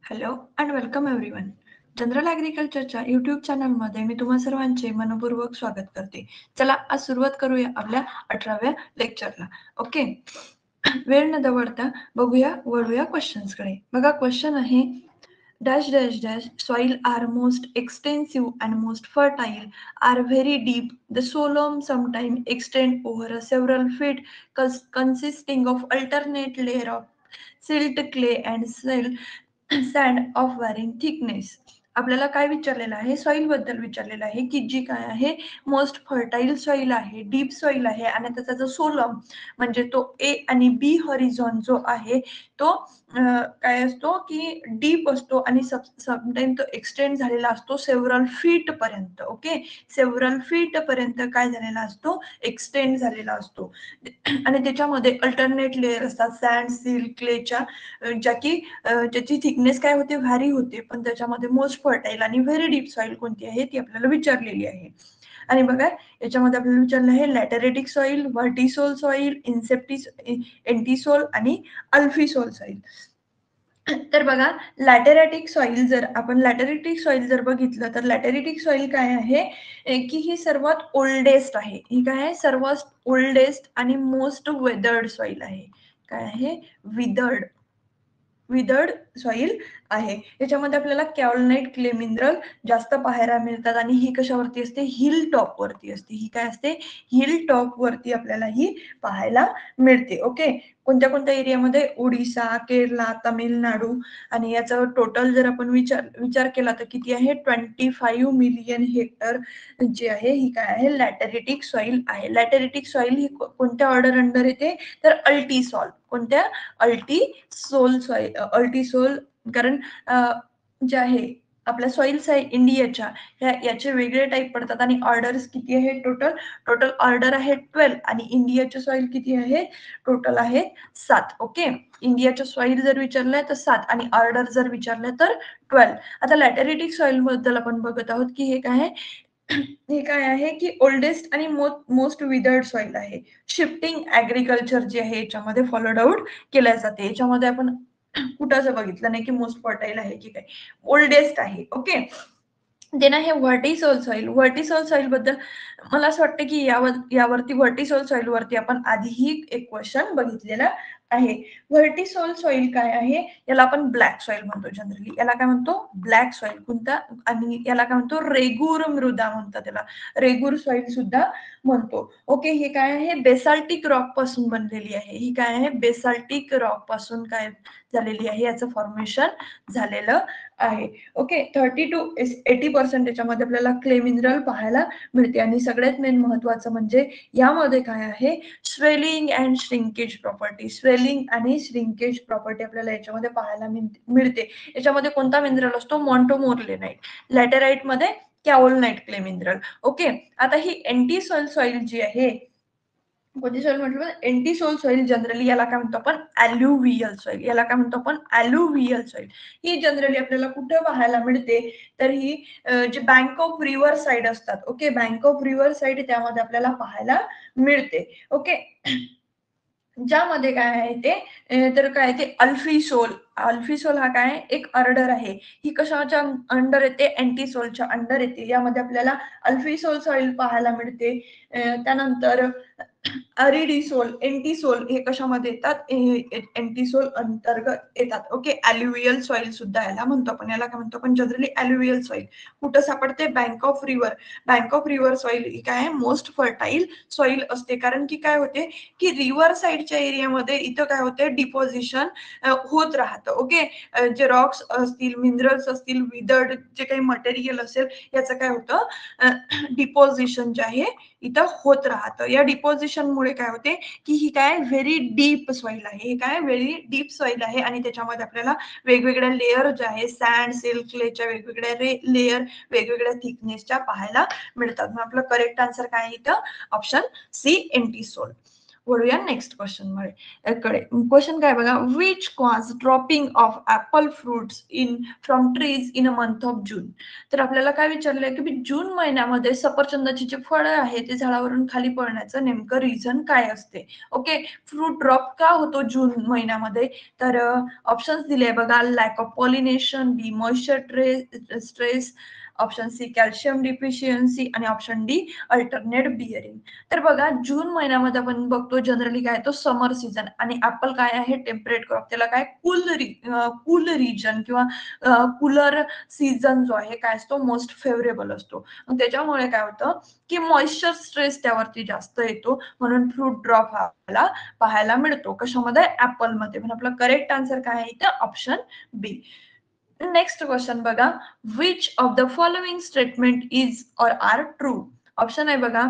Hello and welcome everyone. General ॲग्रिकल्चरच्या YouTube चॅनलमध्ये मी तुम्हा सर्वांचे मनपूर्वक स्वागत करते. चला आज सुरुवात करूया आपल्या 18व्या लेक्चरला. ओके. वेळ न दवडता वळूया क्वेश्चन्सकडे. बघा क्वेश्चन आहे dash dash dash soil are most extensive and most fertile are very deep the solum sometime extend over a several feet consisting of alternate layer of silt clay and sand of varying thickness. आपल्याला काय विचारलेलं आहे soil बद्दल विचारलेलं आहे की जी काय आहे मोस्ट फर्टाईल सॉइल आहे डीप सॉइल आहे आणि त्याचा जो सोलम म्हणजे तो ए आणि बी हॉरिझॉन जो आहे तो काय असतो की डीप असतो आणि समटाइम तो एक्सटेंड झालेला असतो सेव्हरल फीट पर्यंत. ओके. सेव्हरल फीट पर्यंत काय झालेला असतो एक्सटेंड झालेला असतो आणि त्याच्यामध्ये अल्टरनेट लेयर असतात सँड सिल्क क्लेच्या ज्याची थिकनेस काय होते व्हॅरी होते पण त्याच्यामध्ये मोस्ट फर्टाईल आणि व्हेरी डीप सॉइल कोणती आहे ती आपल्याला विचारलेली आहे. आणि बघा याच्यामध्ये आपल्याला विचारलं आहे लॅटेरेटिक सॉइल व्हर्टिसोल सॉइल एंटीसोल आणि अल्फिसोल सॉइल. तर बघा लॅटेरेटिक सॉइल जर बघितलं तर लॅटेरेटिक सॉइल काय आहे की ही सर्वात ओल्डेस्ट आहे. ही काय आहे सर्वात ओल्डेस्ट आणि मोस्ट वेदर्ड सॉइल आहे. काय आहे विदर्ड सॉइल आहे. याच्यामध्ये आपल्याला कॅओलिनाइट क्ले मिनरल जास्त पाहायला मिळतात आणि ही कशावरती असते हिल टॉप वरती असते. ही काय असते हिल टॉप वरती आपल्याला ही पाहायला मिळते. ओके. कोणत्या कोणत्या एरियामध्ये ओडिसा केरला तामिळनाडू आणि याचा टोटल जर आपण विचार केला तर किती आहे 25 मिलियन हेक्टर जी आहे ही काय आहे लॅटेरिटिक सॉइल आहे. लॅटेरिटिक सॉइल ही कोणत्या ऑर्डर अंडर येते तर अल्टीसॉल. कोणत्या अल्टीसोल कारण जे आहे आपल्या सॉइल्स आहे इंडियाच्या याचे वेगळे टाईप पडतात आणि ऑर्डर्स किती आहे टोटल ऑर्डर आहे 12 आणि इंडियाचे सॉइल किती आहे टोटल आहे 7. ओके. इंडियाच्या सॉइल जर विचारलंय तर 7 आणि ऑर्डर जर विचारलं तर 12. आता लॅटेरिटिक सॉइल बद्दल आपण बघत आहोत की हे काय आहे की ओल्डेस्ट आणि मोस्ट विदर्ड सॉइल आहे. शिफ्टिंग ऍग्रिकल्चर जे आहे याच्यामध्ये फॉलोड आउट केल्या जाते. याच्यामध्ये आपण कुठं बघितलं नाही की मोस्ट फर्टाईल आहे की काय ओल्डेस्ट आहे. ओके. देन आहे व्हर्टिसोल सॉइल बद्दल मला असं वाटतं की यावरती व्हर्टिसोल सॉइल वरती आपण आधीही एक क्वेश्चन बघितलेला आहे. व्हर्टिसोल सॉइल काय आहे याला आपण ब्लॅक सॉइल म्हणतो जनरली. याला काय म्हणतो ब्लॅक सॉइल कोणता आणि याला काय म्हणतो रेगूर मृदा म्हणतात. त्याला रेगूर सॉइल सुद्धा म्हणतो. ओके. हे काय आहे बेसाल्टिक रॉक पासून बनलेली आहे. ही काय आहे बेसाल्टिक रॉक पासून काय झालेली आहे याचं फॉर्मेशन झालेलं आहे. ओके. 30 to 80% याच्यामध्ये आपल्याला क्ले मिनरल पाहायला मिळते आणि सगळ्यात मेन महत्वाचं म्हणजे यामध्ये काय आहे swelling and shrinkage property. Swelling आणि श्रिंकेज प्रॉपर्टी आपल्याला याच्यामध्ये पाहायला मिळते. याच्यामध्ये कोणता मिनरल असतो मॉन्टोमोर्लेनाइट. लॅटेराइट मध्ये कॅओलिनाइट क्ले मिनरल. ओके. आता ही एंटीसोल सॉइल जी आहे कोणती सॉइल म्हटलं एंटीसोल सॉइल जनरली याला काय म्हणतो आपण ॲल्युव्हियल सॉइल. याला काय म्हणतो आपण ॲल्युव्हियल सॉइल. ही जनरली आपल्याला कुठे पाहायला मिळते तर ही जे बँक ऑफ रिव्हर साइड असतात. Okay. Bank of river side त्यामध्ये आपल्याला पाहायला मिळते. ओके. ज्यामध्ये काय आहे ते तर काय ते अल्फिसोल हा काय एक ऑर्डर आहे. ही कशाच्या अंडर येते अँटीसोलच्या अंडर येते. यामध्ये आपल्याला अल्फिसोल सॉइल पाहायला मिळते. त्यानंतर अरिडिसोल एंटीसोल हे कशामध्ये येतात एंटीसोल अंतर्गत येतात. ओके. ॲल्युव्हियल सॉइल सुद्धा याला म्हणतो आपण. याला काय म्हणतो आपण जनरली ॲल्युव्हियल सॉइल. कुठं सापडते बँक ऑफ रिव्हर सॉइल ही काय मोस्ट फर्टाईल सॉइल असते. कारण की काय होते की रिव्हर साइडच्या एरियामध्ये इथं काय होते डिपॉझिशन होत राहतं. ओके. जे रॉक्स असतील मिनरल्स असतील विदर्ड जे काही मटेरियल असेल याचं काय होतं डिपॉझिशन जे आहे इथं होत राहतं. या डिपॉझिशन मुळे काय होते की ही काय व्हेरी डीप सॉइल आहे. हे काय व्हेरी डीप सॉइल आहे आणि त्याच्यामध्ये आपल्याला वेगवेगळ्या लेअर ज्या आहे सँड सिल्क क्लेच्या वेगवेगळ्या लेअर वेगवेगळ्या थिकनेसच्या पाहायला मिळतात. मग आपलं करेक्ट आन्सर काय आहे इथं ऑप्शन सी एंटीसोल. वळूया नेक्स्ट क्वेश्चन कडे. क्वेश्चन काय बघा, which cause dropping of apple fruits in from trees in a month of June. तर आपल्याला काय विचारलंय की जून महिन्यामध्ये सफरचंदाची जी फळं आहे ते झाडावरून खाली पडण्याचं नेमकं रिझन काय असते. ओके, फ्रूट ड्रॉप का होतो जून महिन्यामध्ये. तर ऑप्शन्स दिले बघा, lack of pollination, B moisture stress, option C calcium deficiency आणि ऑप्शन डी अल्टरनेट बिअरिंग. तर बघा, जून महिन्यामध्ये आपण बघतो जनरली काय तो समर सीझन आणि ऍपल काय आहे टेम्परेट क्रॉप, त्याला काय कूल रिजन किंवा कूलर सीझन जो आहे काय असतो मोस्ट फेवरेबल असतो. मग त्याच्यामुळे काय होतं की मॉइश्चर स्ट्रेस त्यावरती जास्त येतो, म्हणून फ्रूट ड्रॉप हा आपल्याला पाहायला मिळतो कशामध्ये, ऍपलमध्ये. पण आपला करेक्ट आन्सर काय आहे इथे ऑप्शन बी. नेक्स्ट क्वेश्चन बघा, which of the following statement is और आर ट्रू. ऑप्शन आहे बघा,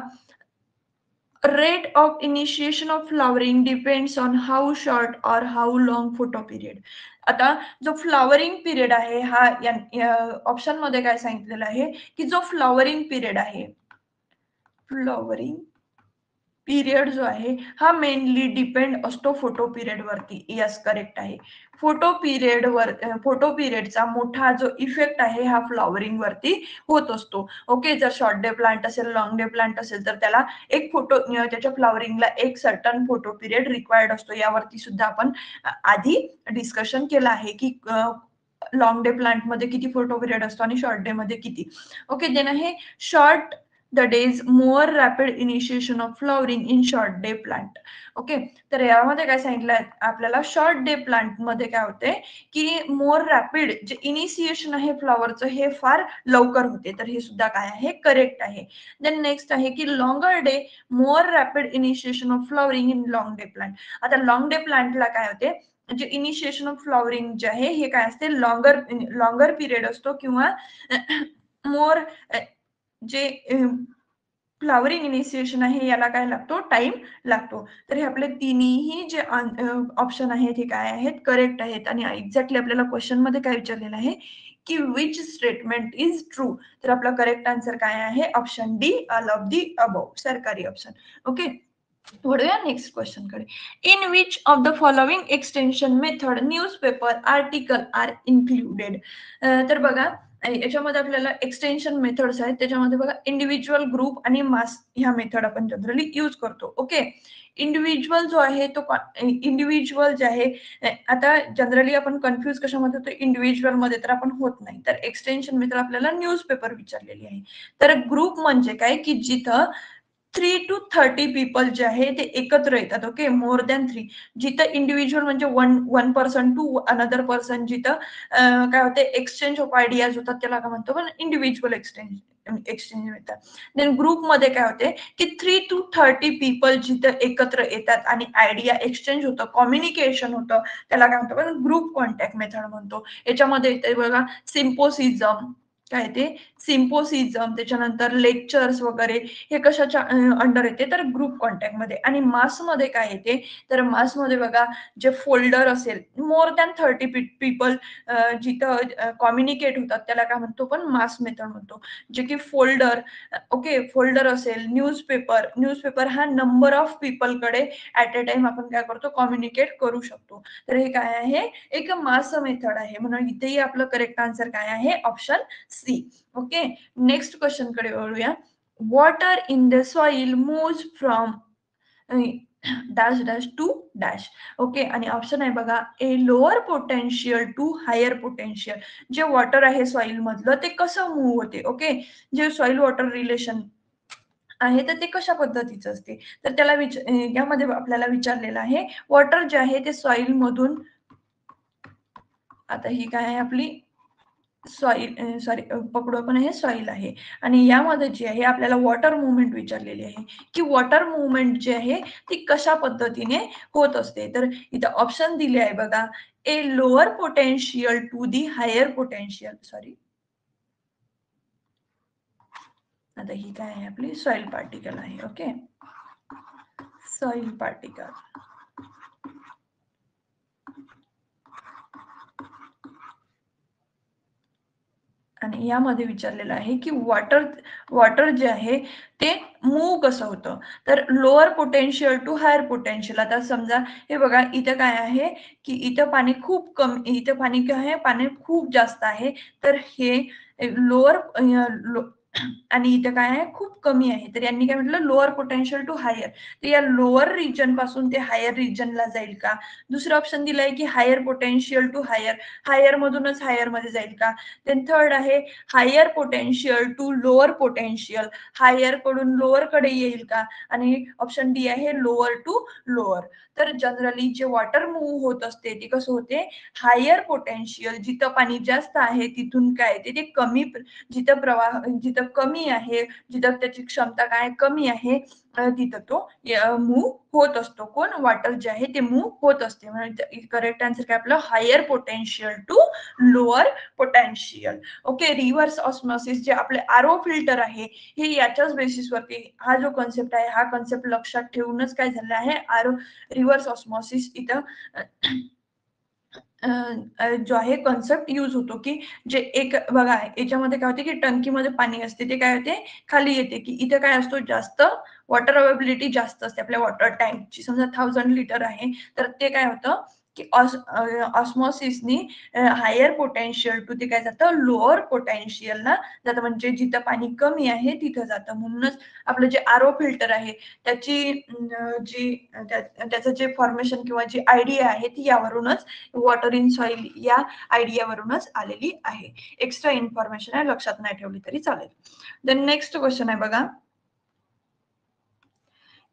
rate of initiation of flowering depends on how short or how long photo period. आता जो फ्लॉवरिंग पिरियड आहे हा ऑप्शन मध्ये काय सांगितलेलं आहे की जो फ्लॉवरिंग पिरियड आहे, फ्लॉवरिंग पिरियड जो आहे हा मेनली डिपेंड असतो फोटो पिरियड वरती. यस, करेक्ट आहे. फोटो पिरियडचा मोठा जो इफेक्ट आहे हा फ्लॉवरिंग वरती होत असतो. ओके, जर शॉर्ट डे प्लांट असेल, लॉंग डे प्लांट असेल तर त्याला एक फोटो त्याच्या फ्लॉवरिंगला एक सर्टन फोटो पिरियड रिक्वायर्ड असतो. यावरती सुद्धा आपण आधी डिस्कशन केलं आहे की लॉंग डे प्लांट मध्ये किती फोटो पिरियड असतो आणि शॉर्ट डे मध्ये किती. ओके, देन आहे short the days more rapid initiation of flowering in short day plant. Okay, तर यामध्ये काय सांगितलं आपल्याला, शॉर्ट डे प्लांट मध्ये काय होते की मोर रॅपिड जे इनिशिएशन आहे फ्लॉवरचं हे फार लवकर होते. तर हे सुद्धा काय आहे करेक्ट आहे. देन नेक्स्ट आहे की longer day more rapid initiation of flowering in long day plant. आता लॉंग डे प्लांटला काय होते, जे इनिशिएशन ऑफ फ्लॉवरिंग जे आहे हे काय असते, लॉंगर पिरियड असतो किंवा मोर जे फ्लॉवरिंग इनिशिएशन आहे याला काय लागतो, टाइम लागतो. तर हे आपले तिन्ही जे ऑप्शन आहेत हे काय आहेत करेक्ट आहेत. आणि एक्झॅक्टली आपल्याला क्वेश्चन मध्ये काय विचारलेलं आहे की विच स्टेटमेंट इज ट्रू. तर आपला करेक्ट आन्सर काय आहे option D, all of the above, सरकारी ऑप्शन. ओके, वळूया नेक्स्ट क्वेश्चन कडे. In which of the following extension method newspaper article are included. तर बघा, याच्यामध्ये आपल्याला एक्सटेन्शन मेथड्स आहेत, त्याच्यामध्ये बघा इंडिव्हिज्युअल, ग्रुप आणि मास ह्या मेथड आपण जनरली यूज करतो. ओके, इंडिव्हिज्युअल जो आहे तो इंडिव्हिज्युअल जे आहे, आता जनरली आपण कन्फ्युज कशामध्ये होतो, इंडिव्हिज्युअल मध्ये तर आपण होत नाही. तर एक्सटेन्शन मेथड आपल्याला न्यूजपेपर विचारलेली आहे. तर ग्रुप म्हणजे काय की जिथं 3 to 30 पीपल जे आहे ते एकत्र येतात. Okay, more than 3. जिथं इंडिव्हिज्युअल म्हणजे one person to another person, जिथं काय होते एक्सचेंज ऑफ आयडियाज होतात त्याला काय म्हणतो पण इंडिव्हिज्युअल एक्सचेंज होतात. देन ग्रुपमध्ये काय होते की 3 to 30 पीपल जिथं एकत्र येतात आणि आयडिया एक्सचेंज होतं, कम्युनिकेशन होतं, त्याला काय म्हणतो पण ग्रुप कॉन्टॅक्ट मेथड म्हणतो. याच्यामध्ये येते बघा सिम्पोसिझम, काय ते सिम्पोसिझम, त्याच्यानंतर लेक्चर्स वगैरे हे कशाच्या अंडर येते तर ग्रुप कॉन्टॅक्ट मध्ये. आणि मासमध्ये काय येते तर मासमध्ये बघा जे फोल्डर असेल मोर दॅन 30 पीपल जिथं कम्युनिकेट होतात त्याला काय म्हणतो पण मास मेथड म्हणतो. जे की फोल्डर, ओके, फोल्डर असेल, न्यूजपेपर हा नंबर ऑफ पीपल कडे ऍट अ टाइम आपण काय करतो कम्युनिकेट करू शकतो. तर हे काय आहे एक मास मेथड आहे, म्हणून इथेही आपलं करेक्ट आन्सर काय आहे option C. Okay, next question कडे वळूया. Water in the soil moves from dash dash to dash. Okay, आणि ऑप्शन आहे बघा, A lower potential to higher potential. जे वॉटर आहे सॉइल मधलं ते कसं मूव्ह होते. ओके, जे सॉइल वॉटर रिलेशन आहे तर ते कशा पद्धतीचं असते. तर त्याला यामध्ये आपल्याला विचारलेलं आहे वॉटर जे आहे ते सॉइल मधून, आता ही काय आहे आपली सॉइल, सॉरी पकडू आपण हे सॉइल आहे. आणि यामध्ये जी आहे आपल्याला वॉटर मुवमेंट विचारलेली आहे की वॉटर मुवमेंट जी आहे ती कशा पद्धतीने होत असते. तर इथं ऑप्शन दिले आहे बघा, A lower potential to the higher potential, sorry आता ही काय आहे आपली सॉइल पार्टिकल आहे. ओके, सॉइल पार्टिकल, आणि यामध्ये विचारलेलं आहे की वॉटर जे आहे ते मूव्ह कसं होतं. तर lower potential to higher potential. आता समजा हे बघा इथं काय आहे की इथं पाणी खूप कमी, इथं पाणी काय आहे, पाणी खूप जास्त आहे. तर हे लोअर आणि इथं काय आहे खूप कमी आहे. तर यांनी काय म्हटलं लोअर पोटेन्शियल टू हायर. तर या लोअर रिजन पासून ते हायर रिजनला जाईल का. दुसरं ऑप्शन दिलंय की higher potential to higher, higher मधूनच हायर मध्ये जाईल का. देन थर्ड आहे higher potential to lower potential, higher कडून लोअर कडे येईल का. आणि ऑप्शन डी आहे लोअर टू लोअर. तर जनरली जे वॉटर मूव्ह होत असते ते कसं होते, हायर पोटेन्शियल जिथं पाणी जास्त आहे तिथून काय ते कमी, जिथं प्रवाह जिथं कमी आहे, जिथं त्याची क्षमता काय कमी आहे, तिथं तो मूव्ह होत असतो. कोण वॉटर जे आहे ते मूव्ह होत असते. म्हणजे करेक्ट आन्सर काय आपलं higher potential to lower potential. Okay. Reverse osmosis जे आपले आरओ फिल्टर आहे हे याच्याच बेसिसवरती, हा जो कॉन्सेप्ट आहे हा कॉन्सेप्ट लक्षात ठेवूनच काय झालं आहे आरओ रिव्हर्स ऑस्मॉसिस इथं जो आहे कॉन्सेप्ट यूज होतो की जे एक बघा याच्यामध्ये काय होते की टंकीमध्ये पाणी असते ते काय होते खाली येते की इथे काय असतो जास्त वॉटर अवेबिलिटी जास्त असते आपल्या वॉटर टँकची. समजा 1000 लिटर आहे तर ते काय होतं की ऑस्मॉसिसनी हायर पोटेन्शियल टू ते काय जातं लोअर पोटेन्शियलला जातं. म्हणजे जिथं पाणी कमी आहे तिथं जातं. म्हणूनच आपलं जे आरओ फिल्टर आहे त्याची त्याचं जे फॉर्मेशन किंवा जी आयडिया आहे ती यावरूनच वॉटर इन सॉइल या आयडियावरूनच आलेली आहे. एक्स्ट्रा इन्फॉर्मेशन आहे, लक्षात नाही ठेवली तरी चालेल. देन नेक्स्ट क्वेश्चन आहे बघा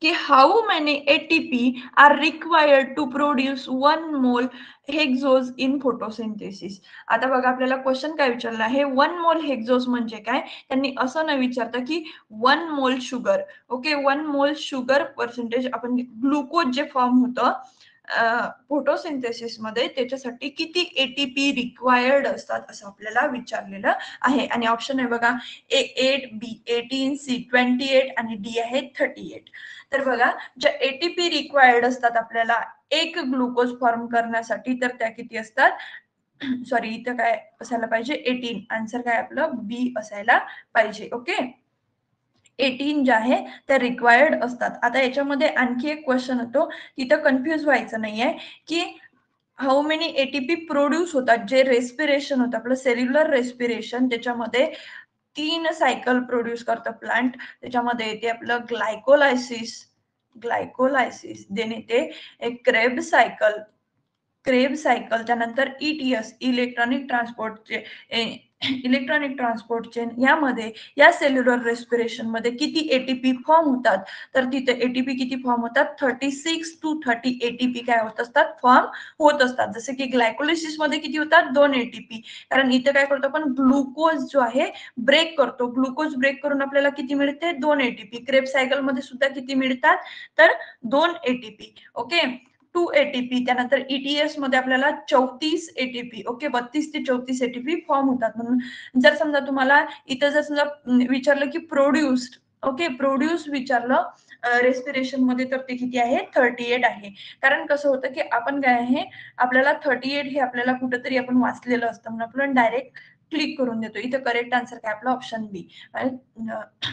की how many ATP are required to produce 1 mole हेक्झोज in photosynthesis. आता बघा आपल्याला क्वेश्चन काय विचारला आहे, 1 मोल हेक्झोज म्हणजे काय. त्यांनी असं न विचारता की 1 मोल शुगर. ओके. 1 मोल शुगर पर्सेंटेज आपण ग्लुकोज जे फॉर्म होतं फोटोसिंथेसिस मध्ये त्याच्यासाठी किती एटीपी रिक्वायर्ड असतात असं आपल्याला विचारलेलं आहे. आणि ऑप्शन आहे बघा A8, B18, C28 आणि D आहे 38. तर बघा ज्या एटीपी रिक्वायर्ड असतात आपल्याला एक ग्लुकोज फॉर्म करण्यासाठी तर त्या किती असतात, सॉरी इथं काय असायला पाहिजे 18. आन्सर काय आपलं बी असायला पाहिजे. ओके. 18 ज्या आहे त्या रिक्वायर्ड असतात. आता याच्यामध्ये आणखी एक क्वेश्चन होतो, तिथं कन्फ्युज व्हायचं नाहीये की हाऊ मेनी एटीपी प्रोड्यूस होतात. जे रेस्पिरेशन होतं आपलं सेल्युलर रेस्पिरेशन त्याच्यामध्ये 3 सायकल प्रोड्यूस करतं प्लांट. त्याच्यामध्ये येते आपलं ग्लायकोलायसिस देन येते एक क्रेब सायकल, त्यानंतर ईटीएस इलेक्ट्रॉनिक ट्रान्सपोर्ट चेन यामध्ये या सेल्युलर रेस्पिरेशन मध्ये किती एटीपी फॉर्म होतात. तर तिथे एटीपी किती फॉर्म होतात 36 to 30 एटीपी काय होत असतात फॉर्म होत असतात. जसे की ग्लायकोलिसिस मध्ये किती होतात 2 एटीपी. कारण इथे काय करतो आपण ग्लुकोज जो आहे ब्रेक करतो. ग्लुकोज ब्रेक करून आपल्याला किती मिळते 2 एटीपी. क्रेब सायकल मध्ये सुद्धा किती मिळतात तर 2 एटीपी. ओके. 2 एटीपी. त्यानंतर ईटीएस मध्ये आपल्याला 34 एटीपी. ओके. 32 ते 34 एटीपी फॉर्म होतात. म्हणून जर समजा तुम्हाला इथं जर समजा विचारलं की प्रोड्यूस्ड, ओके प्रोड्यूस विचारलं रेस्पिरेशन मध्ये तर ते किती आहे 38 आहे. कारण कसं होतं की आपण काय आहे आपल्याला 38 हे आपल्याला कुठंतरी आपण वाचलेलं असतं म्हणून आपण डायरेक्ट क्लिक करून देतो. इथं करेक्ट आन्सर काय आपला ऑप्शन बी.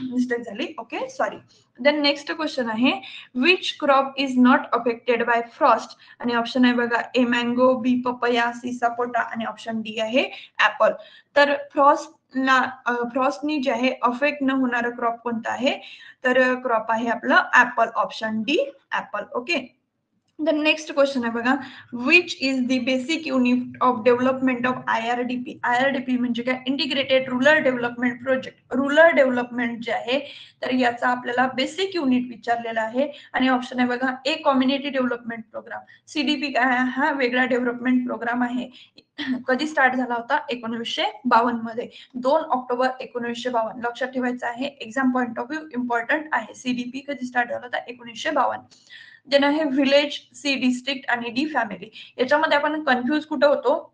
मिस्टेक झाली. Okay sorry. Then next question आहे which crop is not affected by frost. आणि ऑप्शन आहे बघा A mango, B papaya, C sapota आणि ऑप्शन डी आहे ऍपल. तर फ्रॉस्टनी जे आहे अफेक्ट न होणारं क्रॉप कोणतं आहे तर क्रॉप आहे आपलं apple. Option D apple. Okay. The next question आहे बघा which is the basic unit of development of IRDP. IRDP म्हणजे काय integrated rural development project. Rural development जे आहे तर याचा आपल्याला बेसिक युनिट विचारलेला आहे. आणि ऑप्शन आहे बघा a community development program. CDP काय आहे हा वेगळा डेव्हलपमेंट प्रोग्राम आहे. कधी स्टार्ट झाला होता 1952 मध्ये. 2 ऑक्टोबर 1952. लक्षात ठेवायचं आहे, exam point of view important आहे. CDP कधी स्टार्ट झाला होता 1952. देन आहे व्हिलेज, सी डिस्ट्रिक्ट आणि डी फॅमिली. याच्यामध्ये आपण कन्फ्युज कुठं होतो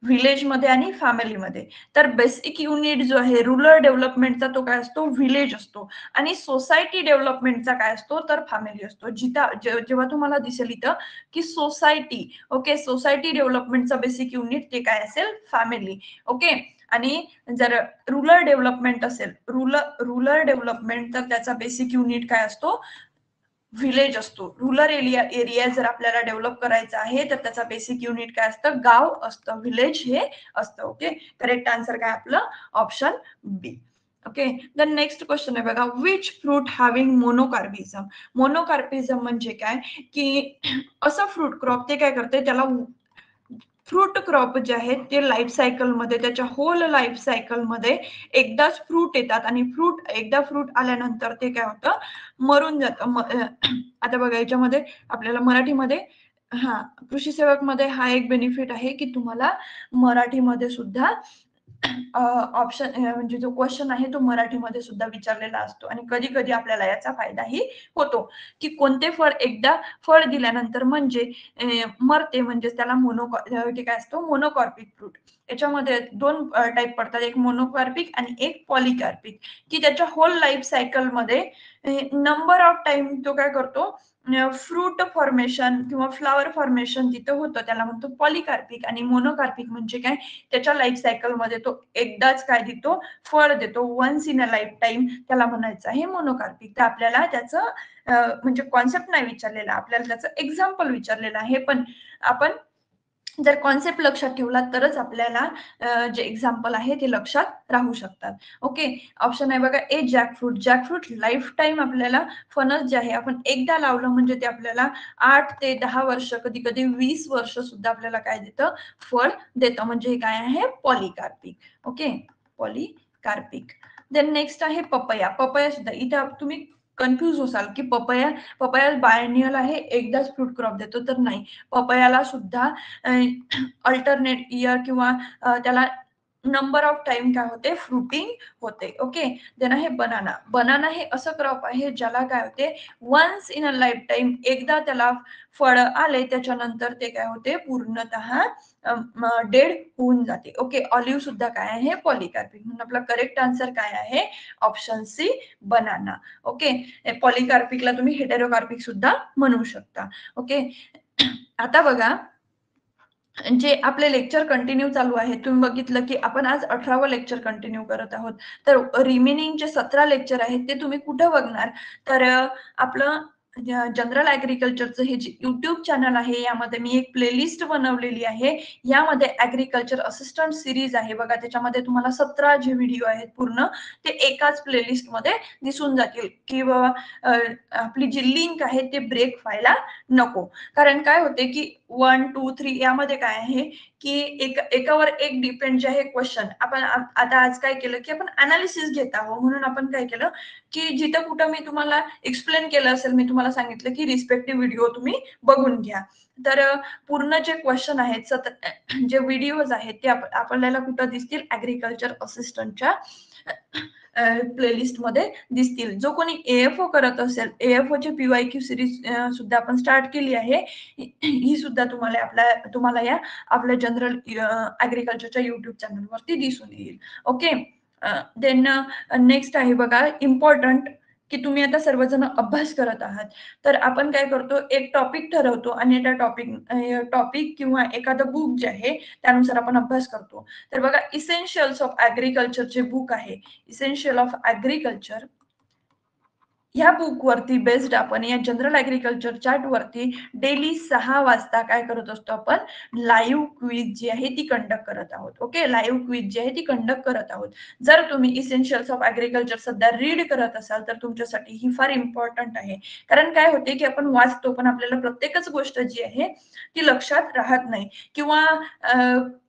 व्हिलेज मध्ये आणि फॅमिलीमध्ये. तर बेसिक युनिट जो आहे रूरल डेव्हलपमेंटचा तो काय असतो व्हिलेज असतो. आणि सोसायटी डेव्हलपमेंटचा काय असतो तर फॅमिली असतो. जेव्हा तुम्हाला दिसेल इथं की सोसायटी, ओके सोसायटी डेव्हलपमेंटचा बेसिक युनिट ते काय असेल फॅमिली. ओके. आणि जर रुरल डेव्हलपमेंट असेल, रुरल डेव्हलपमेंट, तर त्याचा बेसिक युनिट काय असतो? व्हिलेज असतो. रुरल एरिया जर आपल्याला डेव्हलप करायचा आहे तर त्याचा बेसिक युनिट काय असतं? गाव असतं, व्हिलेज हे असतं. ओके, करेक्ट आन्सर काय आपलं? Option B. Okay, the next question आहे बघा, which fruit having monocarpism. Monocarpism म्हणजे काय की असं फ्रूट क्रॉप ते काय करते, त्याला फ्रूट क्रॉप जे आहेत ते लाईफ सायकल मध्ये, त्याच्या होल लाईफ सायकल मध्ये एकदाच फ्रूट येतात आणि एकदा फ्रूट आल्यानंतर ते काय होतं? मरून जातं. आता बघा याच्यामध्ये आपल्याला मराठीमध्ये, हा, कृषी सेवक मध्ये हा एक बेनिफिट आहे की तुम्हाला मराठीमध्ये सुद्धा ऑप्शन, म्हणजे जो क्वेश्चन आहे तो मराठीमध्ये सुद्धा विचारलेला असतो आणि कधी कधी आपल्याला याचा फायदाही होतो की कोणते फळ एकदा फळ दिल्यानंतर म्हणजे मरते, म्हणजे त्याला काय असतो? मोनोकॉर्पिक फ्रूट. याच्यामध्ये दोन टाईप पडतात, एक मोनोकॉर्पिक आणि एक पॉलिकॉर्पिक, की त्याच्या होल लाईफ सायकल मध्ये नंबर ऑफ टाइम तो काय करतो? फ्रूट फॉर्मेशन किंवा फ्लावर फॉर्मेशन तिथं होतं, त्याला म्हणतो पॉलिकार्पिक. आणि मोनोकार्पिक म्हणजे काय? त्याच्या लाईफ सायकल मध्ये तो एकदाच काय देतो? फळ देतो, once in a lifetime, त्याला म्हणायचं आहे मोनोकार्पिक. तर आपल्याला त्याचं म्हणजे कॉन्सेप्ट नाही विचारलेला, आपल्याला त्याचं एक्झाम्पल विचारलेलं आहे. पण आपण जर कॉन्सेप्ट लक्षात ठेवला तरच आपल्याला जे एक्झाम्पल आहे ते लक्षात राहू शकतात. ओके, ऑप्शन आहे बघा ए, जॅकफ्रूट. जॅकफ्रूट लाईफ टाईम आपल्याला, फणस जे आहे आपण एकदा लावलं म्हणजे ते आपल्याला 8 ते 10 वर्ष, कधी कधी 20 वर्ष सुद्धा आपल्याला काय देतं? फळ देतं. म्हणजे हे काय आहे? पॉलिकार्पिक. ओके, पॉलिकार्पिक. देन नेक्स्ट आहे पपया. पपया सुद्धा इथे तुम्ही कन्फ्यूज होसाल की पपया बायनियल आहे, एकदाच फ्रूट क्रॉप देतो, तर नाही. पपयाला सुद्धा अल्टरनेट इयर किंवा त्याला नंबर ऑफ टाइम काय होते? फ्रुटिंग होते. ओके, देन आहे बनाना. बनाना हे असं क्रॉप आहे ज्याला काय होते? Once in a lifetime, एकदा त्याला फळ आले त्याच्यानंतर ते काय होते? पूर्णतः डेड होऊन जाते. ओके, ऑलिव्ह सुद्धा काय आहे? पॉलिकार्पिक. म्हणून आपला करेक्ट आन्सर काय आहे? Option C, banana. ओके, पॉलिकार्पिकला तुम्ही हेटेरोकार्पिक सुद्धा म्हणू शकता. ओके, आता बघा, जे आपले लेक्चर कंटिन्यू चालू आहे, तुम्ही बघितलं की आपण आज 18वं लेक्चर कंटिन्यू करत आहोत. तर रिमेनिंग जे 17 लेक्चर आहेत ते तुम्ही कुठं बघणार? तर आपलं जनरल ॲग्रीकल्चरचं हे जे YouTube चॅनल आहे, यामध्ये मी एक प्लेलिस्ट बनवलेली आहे. यामध्ये ॲग्रीकल्चर असिस्टंट सीरीज आहे बघा, त्याच्यामध्ये तुम्हाला 17 जे व्हिडिओ आहेत पूर्ण ते एकाच प्लेलिस्टमध्ये दिसून जातील, की बाबा आपली जी लिंक आहे ते ब्रेक व्हायला नको. कारण काय होते की 1, 2, 3 यामध्ये काय आहे की एकावर एक डिपेंड जे आहे क्वेश्चन. आपण आता आज काय केलं की आपण अनालिसिस घेत आहोत, म्हणून आपण काय केलं की जिथं कुठं मी तुम्हाला एक्सप्लेन केलं असेल, मी तुम्हाला सांगितलं की रिस्पेक्टिव्ह व्हिडिओ तुम्ही बघून घ्या. तर पूर्ण जे क्वेश्चन आहेत, जे व्हिडिओज आहेत ते आपल्याला कुठं दिसतील? ॲग्रीकल्चर असिस्टंटच्या प्लेलिस्ट मध्ये दिसतील. जो कोणी एएफओ करत असेल, एएफओ ची पीवायक्यू सिरीज सुद्धा आपण स्टार्ट केली आहे. ही सुद्धा तुम्हाला या आपल्या जनरल ॲग्रीकल्चरच्या युट्यूब चॅनलवरती दिसून येईल. ओके, देन नेक्स्ट आहे बघा इम्पॉर्टंट, की तुम्ही आता सर्वजण अभ्यास करत आहात. तर आपण काय करतो? एक टॉपिक ठरवतो आणि त्या टॉपिक किंवा एखादं बुक जे आहे त्यानुसार आपण अभ्यास करतो. तर बघा, इसेन्शियल्स ऑफ ॲग्रीकल्चरचे बुक आहे, इसेन्शियल ऑफ ॲग्रीकल्चर. ह्या बुकवरती बेस्ड आपण या जनरल ॲग्रीकल्चर चार्टवरती डेली 6 वाजता काय करत असतो? आपण लाईव्ह क्विज जी आहे ती कंडक्ट करत आहोत. ओके, लाईव्ह क्विज जी आहे ती कंडक्ट करत आहोत. जर तुम्ही इसेन्शियल्स ऑफ ॲग्रीकल्चर सध्या रीड करत असाल तर तुमच्यासाठी ही फार इम्पॉर्टंट आहे. कारण काय होते की आपण वाचतो पण आपल्याला प्रत्येकच गोष्ट जी आहे ती लक्षात राहत नाही, किंवा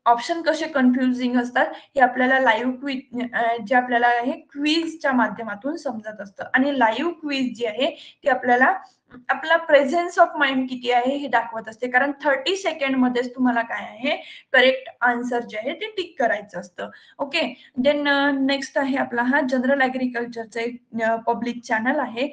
ऑप्शन कसे कन्फ्युजिंग असतात हे आपल्याला लाईव्ह क्विज, जे आपल्याला आहे क्विजच्या माध्यमातून समजत असतं. आणि लाईव्ह क्विज जी आहे ती आपल्याला आपला प्रेझेन्स ऑफ माइंड किती आहे हे दाखवत असते. कारण 30 सेकंड मध्येच तुम्हाला काय आहे? करेक्ट आन्सर जे आहे ते टिक करायचं असतं. ओके, देन नेक्स्ट आहे आपला हा जनरल ॲग्रीकल्चरचा एक पब्लिक चॅनल आहे.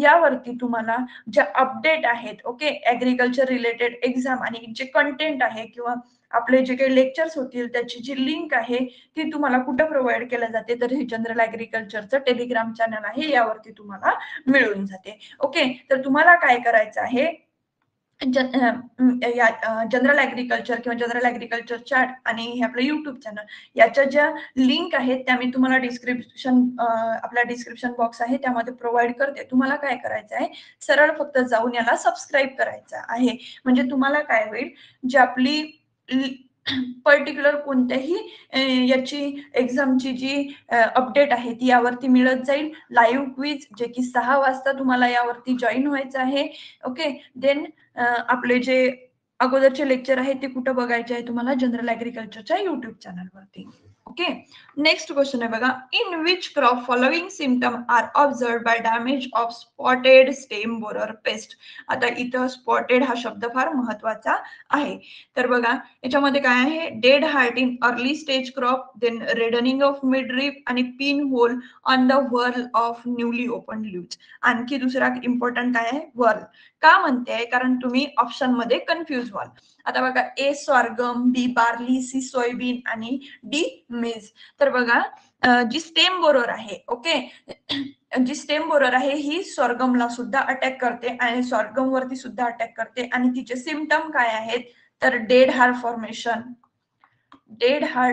यावरती तुम्हाला ज्या अपडेट आहेत, ओके, ॲग्रीकल्चर रिलेटेड एक्झाम आणि जे कंटेंट आहे किंवा आपले जे काही लेक्चर्स होतील त्याची जी लिंक आहे ती तुम्हाला कुठं प्रोव्हाइड केल्या जाते? तर हे जनरल ॲग्रीकल्चरचं टेलिग्राम चॅनल आहे, यावरती तुम्हाला मिळून जाते. ओके, तर तुम्हाला काय करायचं आहे? जनरल ऍग्रिकल्चर किंवा जनरल ऍग्रिकल्चर चॅट आणि हे आपलं युट्यूब चॅनल याच्या ज्या लिंक आहेत त्या मी तुम्हाला आपला डिस्क्रिप्शन बॉक्स आहे त्यामध्ये प्रोव्हाइड करते. तुम्हाला काय करायचं आहे, सरळ फक्त जाऊन याला सबस्क्राईब करायचं आहे. म्हणजे तुम्हाला काय होईल, जी आपली पर्टिक्युलर कोणत्याही याची एक्झामची जी अपडेट आहे ती यावरती मिळत जाईल. लाईव्ह क्विज जे की 6 वाजता तुम्हाला यावरती जॉईन व्हायचं आहे. ओके. देन आपले जे अगोदरचे लेक्चर आहेत ते कुठं बघायचे आहे तुम्हाला, जनरल ऍग्रिकल्चरच्या युट्यूब चॅनलवरती. ओके. नेक्स्ट क्वेश्चन आहे बघा, in which crop following symptom are observe by damage of spotted stem borer pest. आता इथं स्पॉटेड हा शब्द फार महत्वाचा आहे. तर बघा याच्यामध्ये काय आहे, dead heart in early stage crop, then reddening of mid rib आणि pin hole on the whorl of newly open leaves. आणखी दुसरा इम्पॉर्टंट काय आहे, वर्ल. का म्हणते, कारण तुम्ही ऑप्शन मध्ये कन्फ्युज व्हाल. आता बघा, ए सॉर्गम, बी बार्ली, सी सोयाबीन आणि डी मेज. तर बघा जी स्टेम बोरर आहे, ओके, जी स्टेम बोरर आहे ही सॉर्गमला सुद्धा अटॅक करते आणि सॉर्गम वरती सुद्धा अटॅक करते. आणि तिचे सिम्पटम काय आहेत, तर डेड हार्ट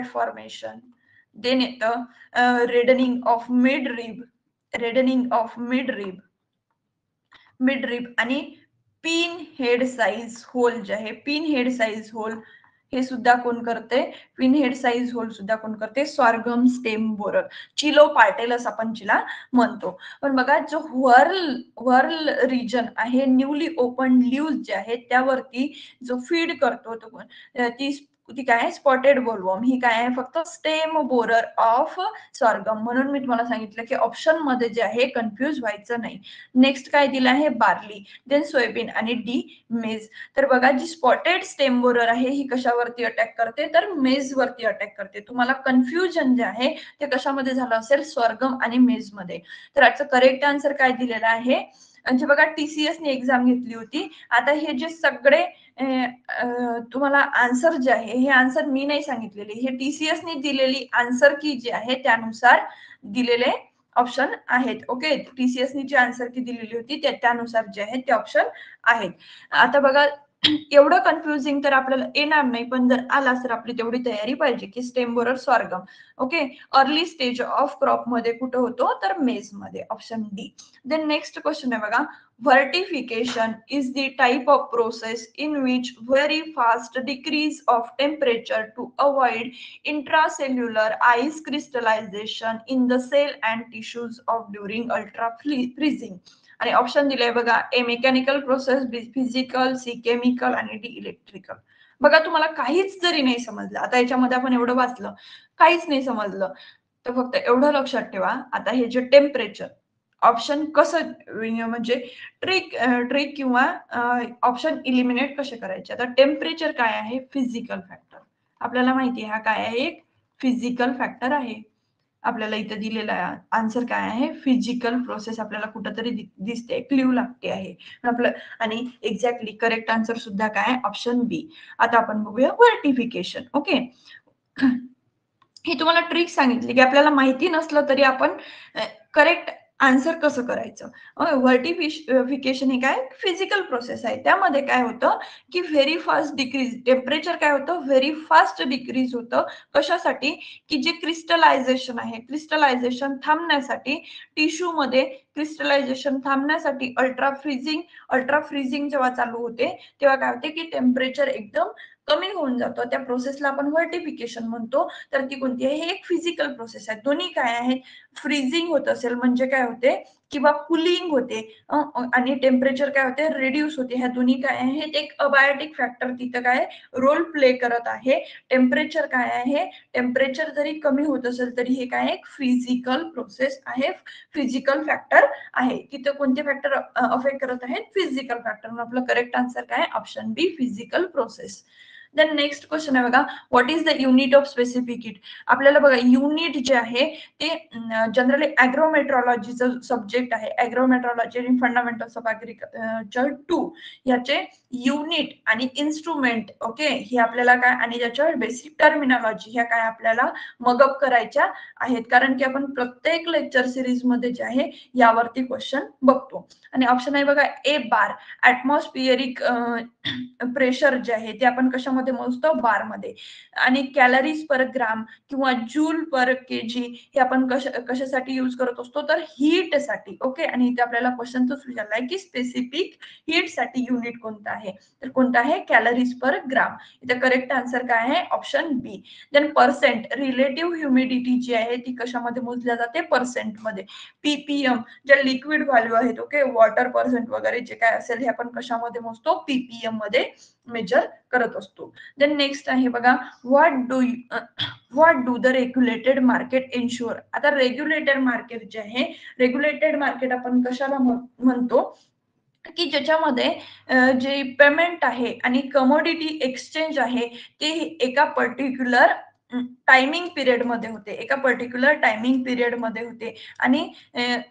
फॉर्मेशन, देन येतं रेडनिंग ऑफ मिड रिब, आणि पिन हेड साइज होल जे आहे, पिन हेड साइज होल हे सुद्धा कोण करते, पिन हेड साइज होल सुद्धा कोण करते, सॉर्गम स्टेम बोरर, चिलो पार्टेलस आपण जिला म्हणतो. पण बघा जो वर्ल रिजन आहे, न्यूली ओपन ल्यूज जे आहे त्यावरती जो फीड करतो तो ती काय, स्पॉटेड बोलवॉर्म. ही काय आहे, फक्त स्टेम बोरर ऑफ सॉर्गम. म्हणून मी तुम्हाला सांगितलं की ऑप्शन मध्ये जे आहे कन्फ्युज व्हायचं नाही. नेक्स्ट काय दिलं आहे, बार्ली, देन सोयाबीन आणि डी मेज. तर बघा जी स्पॉटेड स्टेम बोरर आहे ही कशावरती अटॅक करते, तर मेज वरती अटॅक करते. तुम्हाला कन्फ्युजन जे आहे ते कशामध्ये झालं असेल, सॉर्गम आणि मेज मध्ये. तर याचं करेक्ट आन्सर काय दिलेलं आहे, म्हणजे बघा टीसीएस ने एक्झाम घेतली होती. आता हे जे सगळे तुम्हाला आन्सर जे आहे, हे आन्सर मी नाही सांगितलेले, हे टीसीएस ने दिलेली आन्सर की जी आहे त्यानुसार दिलेले ऑप्शन आहेत. ओके, टीसीएस नी जी आन्सर की दिलेली होती त्यानुसार जे आहेत ते ऑप्शन आहेत. आता बघा एवढं कन्फ्युजिंग तर आपल्याला येणार नाही, पण जर आला तर आपली तेवढी तयारी पाहिजे की stem borer sorghum. Okay, early stage of crop मध्ये कुठं होतो, तर मेज मध्ये, option D. Then next question आहे बघा, vertification is the type of process in which very fast decrease of temperature to avoid intracellular ice crystallization in the cell and tissues of during ultra freezing. आणि option दिले बघा, A mechanical process, B physical, C chemical आणि D electrical. बघा तुम्हाला काहीच जरी नाही समजलं, आता याच्यामध्ये आपण एवढं वाचलं, काहीच नाही समजलं, तर फक्त एवढं लक्षात ठेवा, आता हे जे टेम्परेचर ऑप्शन कसं म्हणजे ट्रिक किंवा ऑप्शन इलिमिनेट कसे करायचे. आता टेम्परेचर काय आहे, फिजिकल फॅक्टर. आपल्याला माहिती आहे हा काय आहे, एक फिजिकल फॅक्टर आहे. आपल्याला इथं दिलेला आन्सर काय आहे, फिजिकल प्रोसेस आपल्याला कुठंतरी दिसते, क्ल्यू लागते आहे आपलं. आणि एक्झॅक्टली करेक्ट आन्सर सुद्धा काय, ऑप्शन बी. आता आपण बघूया व्हर्टिफिकेशन. ओके, ही तुम्हाला ट्रिक सांगितली की आपल्याला माहिती नसलं तरी आपण करेक्ट आन्सर कसं करायचं. व्हर्टिफिकेशन हे काय, फिजिकल प्रोसेस आहे. त्यामध्ये काय होतं की व्हेरी फास्ट डिक्रीज, टेम्परेचर काय होतं, व्हेरी फास्ट डिक्रीज होतं. कशासाठी, की जे क्रिस्टलायझेशन आहे, क्रिस्टलायझेशन थांबण्यासाठी, टिश्यू मध्ये क्रिस्टलायझेशन थांबण्यासाठी अल्ट्रा फ्रीजिंग जेव्हा चालू होते तेव्हा काय होते की टेम्परेचर एकदम कमी होऊन जातं. त्या प्रोसेसला आपण व्हर्टिफिकेशन म्हणतो. तर ती कोणती आहे, हे एक फिजिकल प्रोसेस आहे. दोन्ही काय आहेत, फ्रीजिंग होत असेल म्हणजे काय होते, किंवा कुलिंग होते आणि टेम्परेचर काय होते, रिड्यूस होते. ह्या दोन्ही काय आहेत, एक अबायोटिक फॅक्टर तिथं काय रोल प्ले करत आहे. टेम्परेचर काय आहे, टेम्परेचर जरी कमी होत असेल तरी हे काय एक फिजिकल प्रोसेस आहे, फिजिकल फॅक्टर आहे. तिथं कोणते फॅक्टर अफेक्ट करत आहेत, फिजिकल फॅक्टर. आपलं करेक्ट आन्सर काय, option B, physical process. Then next question आहे बघा, what is the unit of specific heat. आपल्याला बघा युनिट जे आहे ते जनरली ॲग्रोमेट्रॉलॉजीचं सब्जेक्ट आहे. ॲग्रोमेट्रॉलॉजी इन फंडामेंटल्स ऑफ ॲग्रिकल्चर 2 याचे युनिट आणि इन्स्ट्रुमेंट, ओके, हे आपल्याला काय आणि त्याच्या बेसिक टर्मिनॉलॉजी ह्या काय आपल्याला मगअप करायच्या आहेत, कारण की आपण प्रत्येक लेक्चर सिरीज मध्ये जे आहे यावरती क्वेश्चन बघतो. आणि ऑप्शन आहे बघा ए बार, ऍटमॉस्फिअरिक प्रेशर जे आहे ते आपण कशामध्ये मोजतो, बार मध्ये. आणि कॅलरीज पर ग्राम किंवा जूल पर केजी हे आपण कशासाठी यूज करत असतो, तर हीट साठी, ओके. आणि इथे आपल्याला क्वेश्चन तोच विचारलाय की स्पेसिफिक हीट साठी युनिट कोणता आहे, तर कोणता आहे, कॅलरीज पर ग्राम. इथे करेक्ट आन्सर काय आहे, ऑप्शन बी. देन पर्सेंट, रिलेटिव्ह ह्युमिडिटी जी आहे ती कशामध्ये मोजल्या जाते, पर्सेंट मध्ये. पीपीएम, जे लिक्विड व्हॅल्यू आहेत, ओके, वॉटर पर्सेंट वगैरे जे काय असेल हे आपण कशामध्ये मोजतो, पीपीएम मध्ये मेजर करत असतो. देन नेक्स्ट आहे बघा, what do the regulated market ensure. आता रेग्युलेटेड मार्केट जे आहे, रेग्युलेटेड मार्केट आपण कशाला म्हणतो, की ज्याच्यामध्ये जे पेमेंट आहे आणि कमोडिटी एक्सचेंज आहे ते एका पर्टिक्युलर टायमिंग पिरियड मध्ये होते, एका पर्टिक्युलर टायमिंग पिरियड मध्ये होते आणि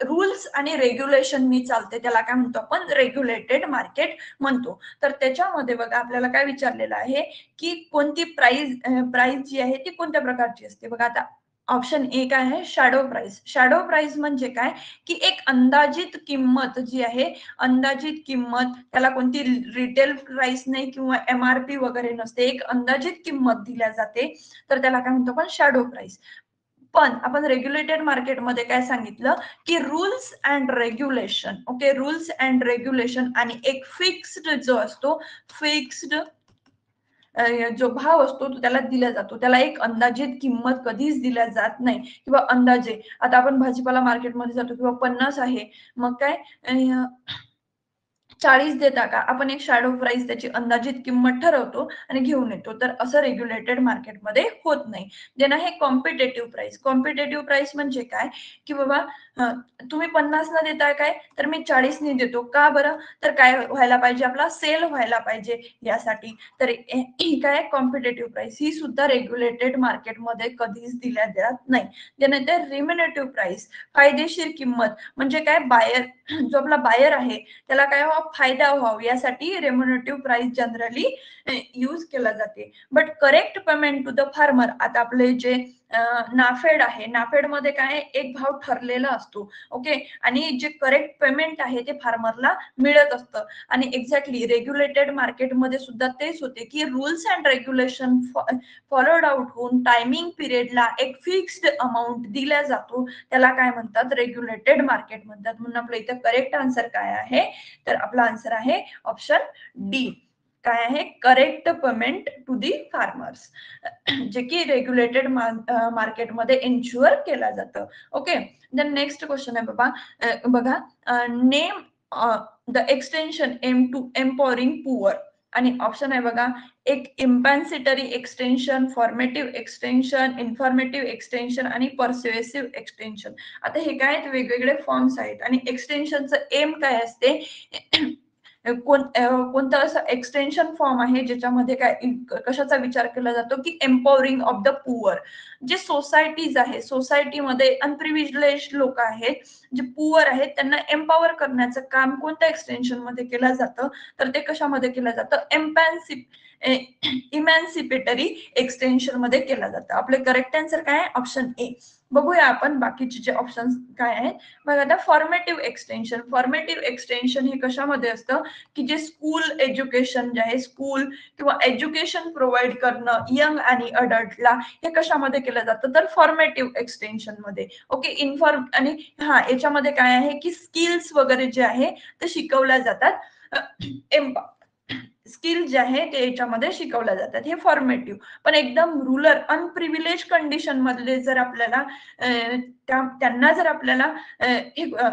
रूल्स आणि रेग्युलेशननी चालते, त्याला काय म्हणतो आपण, रेग्युलेटेड मार्केट म्हणतो. तर त्याच्यामध्ये बघा आपल्याला काय विचारलेलं आहे की कोणती प्राइस जी आहे ती कोणत्या प्रकारची असते. बघा आता ऑप्शन ए काय आहे, शॅडो प्राइस. शॅडो प्राइस म्हणजे काय, की एक अंदाजित किंमत जी आहे, अंदाजित किंमत, त्याला कोणती रिटेल प्राइस नाही किंवा एमआरपी वगैरे नसते, एक अंदाजित किंमत दिल्या जाते, तर त्याला काय म्हणतो आपण, शॅडो प्राइस. पण आपण रेग्युलेटेड मार्केटमध्ये काय सांगितलं की rules and regulation, okay, rules and regulation आणि एक फिक्स्ड जो असतो, फिक्स्ड जो भाव असतो तो त्याला दिला जातो, त्याला एक अंदाजित किंमत कधीच दिल्या जात नाही किंवा अंदाजे. आता आपण भाजीपाला मार्केटमध्ये जातो किंवा 50 आहे, मग काय 40 देता का, आपण एक शॅडो प्राइस त्याची अंदाजित किंमत ठरवतो आणि घेऊन येतो, तर असं रेग्युलेटेड मार्केटमध्ये होत नाही. देन आहे कॉम्पिटेटिव्ह प्राइस. कॉम्पिटेटिव्ह प्राइस म्हणजे काय, की बाबा तुम्ही 50 न देता काय, तर मी 40 ने देतो, का बरं, तर काय व्हायला पाहिजे, आपला सेल व्हायला पाहिजे यासाठी. तर ही काय कॉम्पिटेटिव्ह प्राइस, ही सुद्धा रेग्युलेटेड मार्केटमध्ये कधीच दिल्या जात नाही. त्यानंतर रिम्युनेटिव्ह प्राइस, फायदेशीर किंमत म्हणजे काय, बायर जो आपला बायर आहे त्याला काय फायदा व्हावा यासाठी रेम्युनेटिव्ह प्राइस जनरली यूज केला जाते. But correct payment to the farmer, आता आपले जे नाफेड आहे, नाफेड मध्ये काय एक भाव ठरलेला असतो, ओके, आणि जे करेक्ट पेमेंट आहे ते फार्मरला मिळत असतं. आणि एक्झॅक्टली रेग्युलेटेड मार्केटमध्ये सुद्धा तेच होते की rules and regulation followed out होऊन टायमिंग पिरियडला एक फिक्स्ड अमाऊंट दिला जातो, त्याला काय म्हणतात, रेग्युलेटेड मार्केट म्हणतात. म्हणून आपलं इथं करेक्ट आन्सर काय आहे, तर आपला आन्सर आहे ऑप्शन डी. काय आहे, correct payment to the farmers, जे की रेग्युलेटेड मार्केटमध्ये इन्शुअर केला जातं. ओके. देन नेक्स्ट क्वेश्चन आहे बघा, name the extension M to empowering poor. आणि ऑप्शन आहे बघा, एक emancipatory extension, formative extension, informative extension आणि परस्युएसिव्ह एक्सटेन्शन. आता हे काय आहेत, वेगवेगळे फॉर्म्स आहेत आणि एक्सटेन्शनचं एम काय असते, कोणतं असं एक्सटेन्शन फॉर्म आहे ज्याच्यामध्ये काय कशाचा विचार केला जातो, की एम्पॉवरिंग ऑफ द पुअर. जे सोसायटीज आहे, सोसायटीमध्ये अनप्रिव्हिलेज लोक आहेत, जे पुअर आहेत, त्यांना एम्पॉवर करण्याचं काम कोणत्या एक्सटेन्शन मध्ये केलं जातं, तर ते कशामध्ये केलं जातं, इमॅन्सिपेटरी एक्सटेन्शन मध्ये केलं जातं. आपले करेक्ट आन्सर काय आहे, ऑप्शन ए. बघूया आपण बाकीचे जे ऑप्शन काय आहेत. बघा आता फॉर्मेटिव्ह एक्सटेन्शन. फॉर्मेटिव्ह एक्सटेन्शन हे कशामध्ये असतं, की जे स्कूल एज्युकेशन जे आहे, स्कूल किंवा एज्युकेशन प्रोव्हाइड करणं यंग आणि अडल्टला, हे कशामध्ये केलं जातं, तर फॉर्मेटिव्ह एक्सटेन्शन मध्ये. ओके, इन्फॉर्म आणि याच्यामध्ये काय आहे, की स्किल्स वगैरे जे आहे ते शिकवल्या जातात, स्किल जे आहे ते याच्यामध्ये शिकवल्या जातात, हे फॉर्मेटिव्ह. पण एकदम रुरल अनप्रिव्हिलेज कंडिशन मधले जर आपल्याला त्यांना जर आपल्याला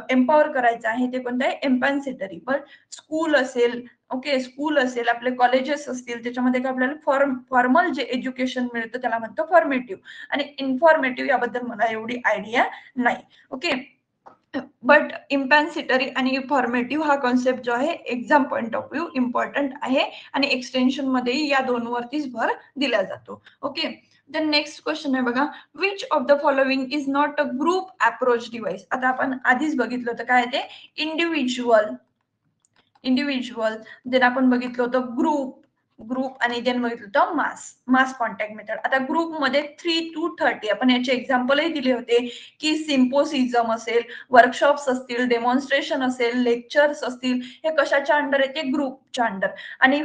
एम्पॉवर करायचं आहे, ते कोणतं आहे, एम्पॅन्सिटरी. पण स्कूल असेल, ओके, स्कूल असेल, आपले कॉलेजेस असतील, त्याच्यामध्ये काय आपल्याला फॉर्मल जे एज्युकेशन मिळतं त्याला म्हणतो फॉर्मेटिव्ह. आणि इन्फॉर्मेटिव्ह याबद्दल मला एवढी आयडिया नाही, ओके. बट इम्पॅन्सिटरी आणि फॉर्मेटिव्ह हा कॉन्सेप्ट जो आहे exam point of view important आहे आणि एक्सटेन्शन मध्ये या दोन वरतीच भर दिला जातो. ओके. द नेक्स्ट क्वेश्चन आहे बघा, which of the following is not a group approach device. आता आपण आधीच बघितलं होतं काय ते, इंडिव्हिज्युअल इंडिव्हिज्युअल, देन आपण बघितलं होतं ग्रुप आणि देन बघितलं होतं मास कॉन्टॅक्ट मेथड. आता ग्रुपमध्ये 3 to 30 आपण याचे एक्झाम्पलही दिले होते की सिम्पोसिझम असेल, वर्कशॉप्स असतील, डेमॉन्स्ट्रेशन असेल, लेक्चर्स असतील, हे कशाच्या अंडर येते? ग्रुपच्या अंडर. आणि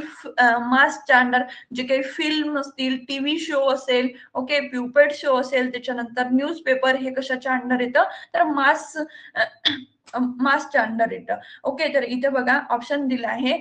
मासच्या अंडर जे काही फिल्म असतील, टीव्ही शो असेल, ओके, प्युपेट शो असेल, त्याच्यानंतर न्यूजपेपर, हे कशाच्या अंडर येतं? तर मासच्या अंडर येतं. ओके, तर इथे बघा ऑप्शन दिला आहे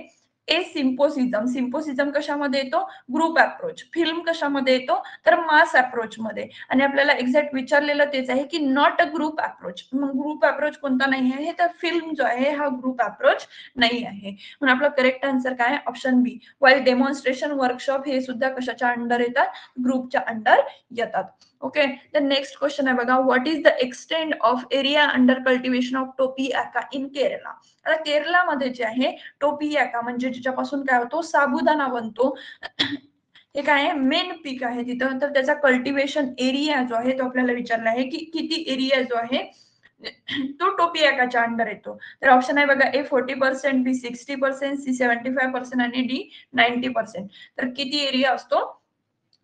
ए सिम्पोसिझम कशामध्ये येतो? Group approach. फिल्म कशामध्ये येतो? तर मास अप्रोच मध्ये. आणि आपल्याला एक्झॅक्ट विचारलेलं तेच आहे की नॉट अ ग्रुप अप्रोच. मग ग्रुप अप्रोच कोणता नाही आहे? तर फिल्म जो आहे हा ग्रुप अप्रोच नाही आहे. म्हणून आपला करेक्ट आन्सर काय आहे? ऑप्शन बी. वाईल डेमॉन्स्ट्रेशन, वर्कशॉप हे सुद्धा कशाच्या अंडर येतात? ग्रुपच्या अंडर येतात. ओके, द नेक्स्ट क्वेश्चन आहे बघा, what is the extend of area under cultivation of tapioca in Kerala? आता केरलामध्ये जे आहे टोपियाका म्हणजे ज्याच्यापासून काय होतो? साबुदाणा बनतो. हे काय आहे? मेन पीक आहे तिथं. तर त्याचा कल्टिवेशन एरिया जो आहे तो आपल्याला विचारला आहे की किती एरिया जो आहे तो टोपियाकाच्या अंडर येतो. तर ऑप्शन आहे बघा, ए 40%, बी 60%, सी 75% आणि डी 90%. तर किती एरिया असतो?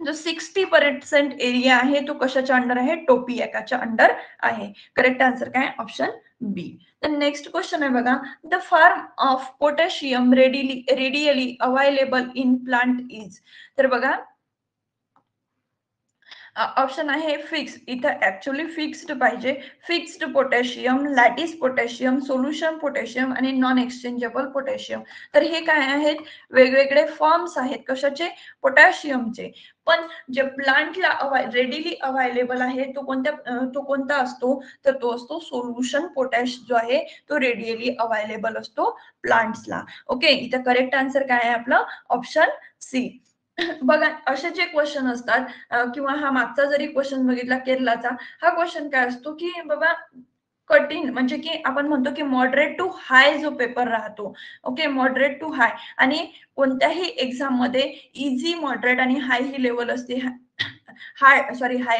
जो 60% एरिया आहे तो कशाच्या अंडर आहे? टोपियाकाच्या अंडर आहे. करेक्ट आन्सर काय? ऑप्शन बी. तर नेक्स्ट क्वेश्चन आहे बघा, the form of potassium radially available in plant is. तर बघा ऑप्शन आहे फिक्स. इथं ऍक्च्युअली फिक्स्ड पाहिजे. Fixed potassium, lattice potassium, solution potassium आणि नॉन एक्सचेंजेबल पोटॅशियम. तर हे काय आहेत? वेगवेगळे फॉर्म्स आहेत. कशाचे? पोटॅशियमचे. पण जे प्लांटला रेडिली अवेलेबल आहे तो कोणता असतो? तर तो असतो सोल्युशन पोटॅश जो आहे तो रेडियली अवेलेबल असतो प्लांट्सला. ओके, इथं करेक्ट आन्सर काय आहे आपलं? Option C. बघा असे जे क्वेश्चन असतात किंवा हा मागचा जरी क्वेश्चन बघितला केरलाचा, हा क्वेश्चन काय असतो की बाबा कठीण म्हणजे की आपण म्हणतो की मॉडरेट टू हाय जो पेपर राहतो. ओके, मॉडरेट टू हाय. आणि कोणत्याही एक्झाम मध्ये इझी, मॉडरेट आणि हाय ही लेवल असते. हाय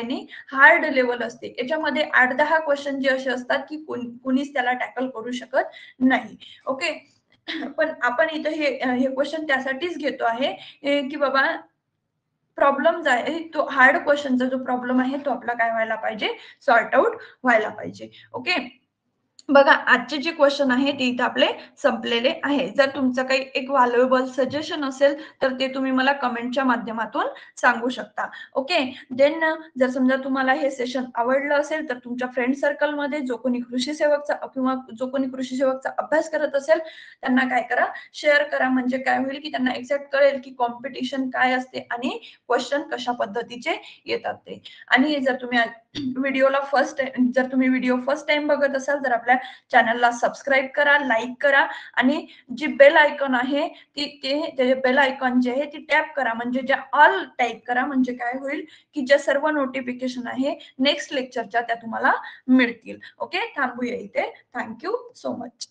नाही, हार्ड लेवल असते. याच्यामध्ये 8-10 क्वेश्चन जे असे असतात की कुणीच त्याला टॅकल करू शकत नाही. ओके, पण आपण इथं हे क्वेश्चन त्यासाठीच घेतो आहे की बाबा प्रॉब्लेम जो आहे तो हार्ड क्वेश्चनचा जो प्रॉब्लेम आहे तो आपला काय व्हायला पाहिजे? सॉर्ट आउट व्हायला पाहिजे. ओके, बघा आजचे जे क्वेश्चन आहे ते इथे आपले संपलेले आहे. जर तुमचं काही एक व्हॅल्युएबल सजेशन असेल तर ते तुम्ही मला कमेंटच्या माध्यमातून सांगू शकता. ओके, देन जर समजा तुम्हाला हे सेशन आवडलं असेल तर तुमच्या फ्रेंड सर्कलमध्ये जो कोणी कृषी सेवकचा किंवा जो कोणी कृषी सेवकचा अभ्यास करत असेल त्यांना काय करा? शेअर करा. म्हणजे काय होईल की त्यांना एक्झॅक्ट कळेल की कॉम्पिटिशन काय असते आणि क्वेश्चन कशा पद्धतीचे येतात ते. आणि जर तुम्ही व्हिडिओ फर्स्ट टाइम बघत असाल तर आपल्या चॅनलला सबस्क्राईब करा, लाईक करा आणि जी बेल आयकॉन आहे ते बेल आयकॉन जे आहे ती टॅप करा. म्हणजे ज्या ऑल टाईप करा. म्हणजे काय होईल की ज्या सर्व नोटिफिकेशन आहे नेक्स्ट लेक्चरच्या त्या तुम्हाला मिळतील. ओके, थांबूया इथे. Thank you so much.